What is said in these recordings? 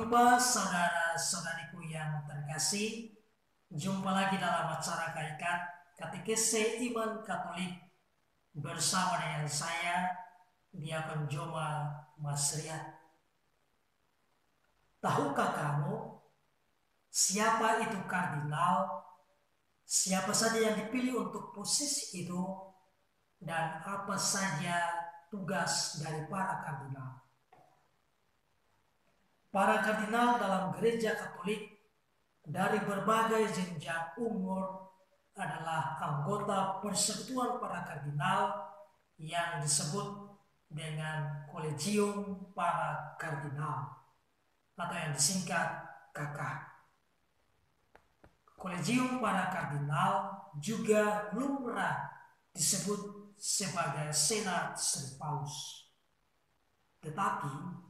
jumpa saudara-saudariku yang terkasih. Jumpa lagi dalam acara KIKAT, Katekese Iman Katolik, bersama dengan saya, Diakon Joma Masriat. Tahukah kamu siapa itu kardinal? Siapa saja yang dipilih untuk posisi itu? Dan apa saja tugas dari para kardinal? Para kardinal dalam gereja Katolik dari berbagai jenjang umur adalah anggota persekutuan para kardinal yang disebut dengan Kolegium para Kardinal atau yang disingkat KK. Kolegium para Kardinal juga lumrah disebut sebagai Senat Sri Paus. Tetapi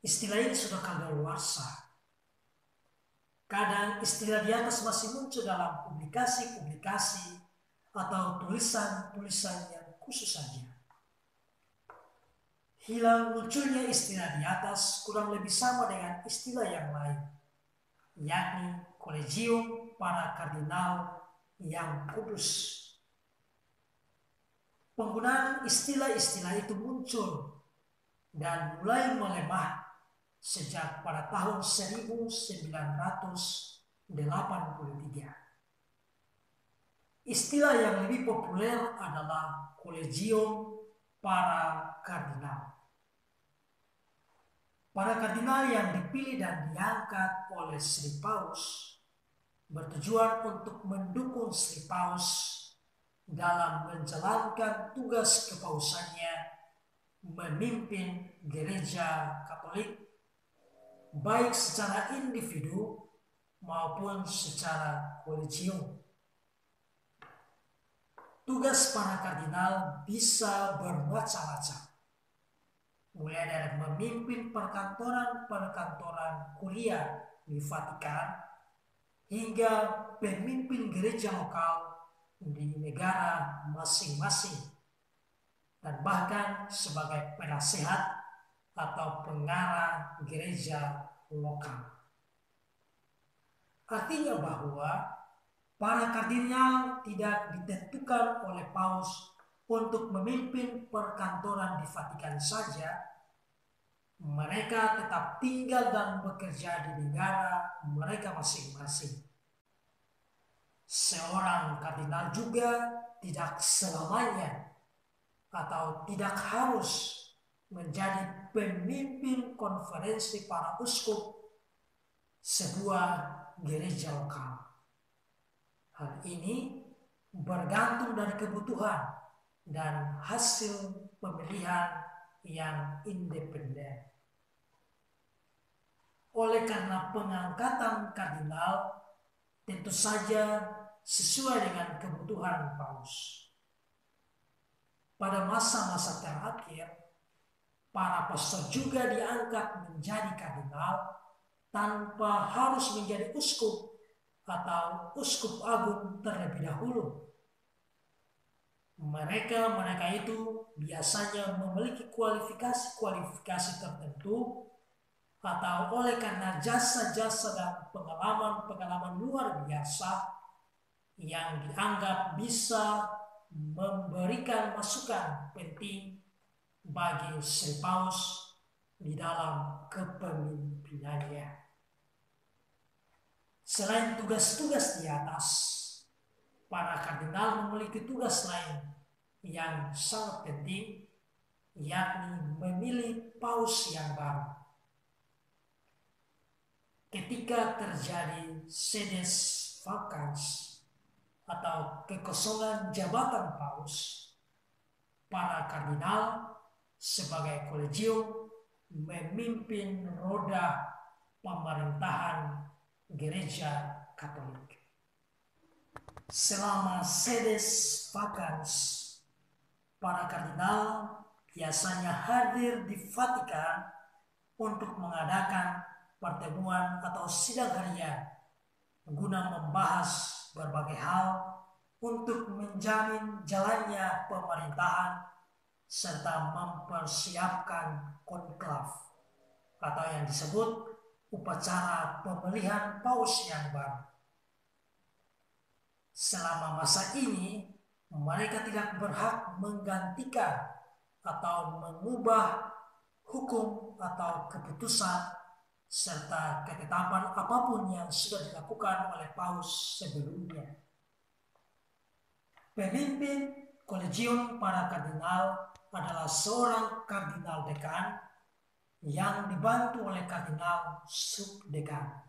istilah ini sudah kadaluarsa. Kadang istilah di atas masih muncul dalam publikasi-publikasi atau tulisan-tulisan yang khusus saja. Hilang munculnya istilah di atas kurang lebih sama dengan istilah yang lain, yakni Kolegium para Kardinal yang kudus. Penggunaan istilah-istilah itu muncul dan mulai melemah sejak pada tahun 1983. Istilah yang lebih populer adalah Kolegium para Kardinal. Para kardinal yang dipilih dan diangkat oleh Sri Paus bertujuan untuk mendukung Sri Paus dalam menjalankan tugas kepausannya memimpin gereja Katolik baik secara individu maupun secara kolegium. Tugas para kardinal bisa bermacam-macam, mulai dari memimpin perkantoran-perkantoran kuria di Vatikan hingga pemimpin gereja lokal di negara masing-masing, dan bahkan sebagai penasehat atau pengarah gereja lokal. Artinya bahwa para kardinal tidak ditentukan oleh Paus untuk memimpin perkantoran di Vatikan saja. Mereka tetap tinggal dan bekerja di negara mereka masing-masing. Seorang kardinal juga tidak selamanya atau tidak harus menjadi pemimpin konferensi para uskup sebuah gereja lokal. Hal ini bergantung dari kebutuhan dan hasil pemilihan yang independen. Oleh karena pengangkatan kardinal tentu saja sesuai dengan kebutuhan Paus. Pada masa-masa terakhir, para pastor juga diangkat menjadi kardinal tanpa harus menjadi uskup atau uskup agung terlebih dahulu. Mereka itu biasanya memiliki kualifikasi tertentu atau oleh karena jasa-jasa dan pengalaman-pengalaman luar biasa yang dianggap bisa memberikan masukan penting bagi Sri Paus di dalam kepemimpinannya. Selain tugas-tugas di atas, para kardinal memiliki tugas lain yang sangat penting, yakni memilih paus yang baru. Ketika terjadi sedes vacans atau kekosongan jabatan paus, para kardinal sebagai kolegium memimpin roda pemerintahan gereja Katolik. Selama sedes vacans, para kardinal biasanya hadir di Vatikan untuk mengadakan pertemuan atau sidang harian guna membahas berbagai hal untuk menjamin jalannya pemerintahan serta mempersiapkan konklav atau yang disebut upacara pemilihan paus yang baru. Selama masa ini, mereka tidak berhak menggantikan atau mengubah hukum atau keputusan serta ketetapan apapun yang sudah dilakukan oleh paus sebelumnya. Pemimpin Kolegium para Kardinal adalah seorang kardinal dekan yang dibantu oleh kardinal subdekan.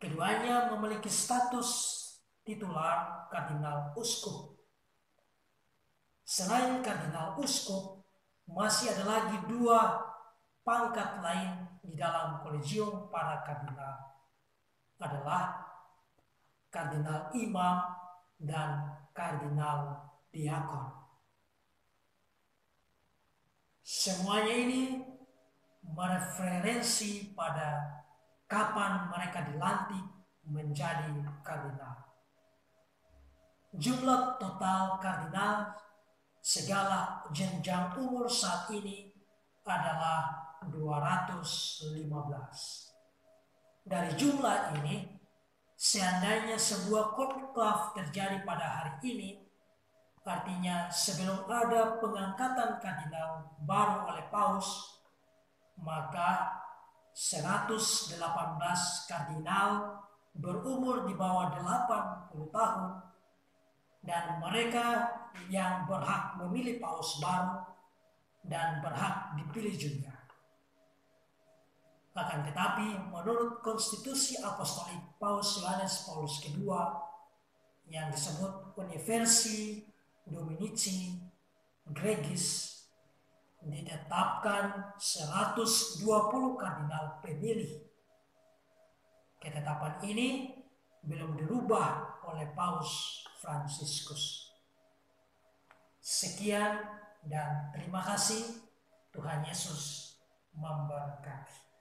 Keduanya memiliki status titular kardinal uskup. Selain kardinal uskup, masih ada lagi dua pangkat lain di dalam Kolegium para Kardinal, adalah kardinal imam dan kardinal diakon. Semuanya ini mereferensi pada kapan mereka dilantik menjadi kardinal. Jumlah total kardinal segala jenjang umur saat ini adalah 215. Dari jumlah ini, seandainya sebuah konklav terjadi pada hari ini, artinya sebelum ada pengangkatan kardinal baru oleh paus, maka 118 kardinal berumur di bawah 80 tahun dan mereka yang berhak memilih paus baru dan berhak dipilih juga. Akan tetapi menurut konstitusi apostolik Paus Yohanes Paulus II yang disebut Universi Dominici Gregis, ditetapkan 120 kardinal pemilih. Ketetapan ini belum dirubah oleh Paus Fransiskus. Sekian dan terima kasih. Tuhan Yesus memberkati.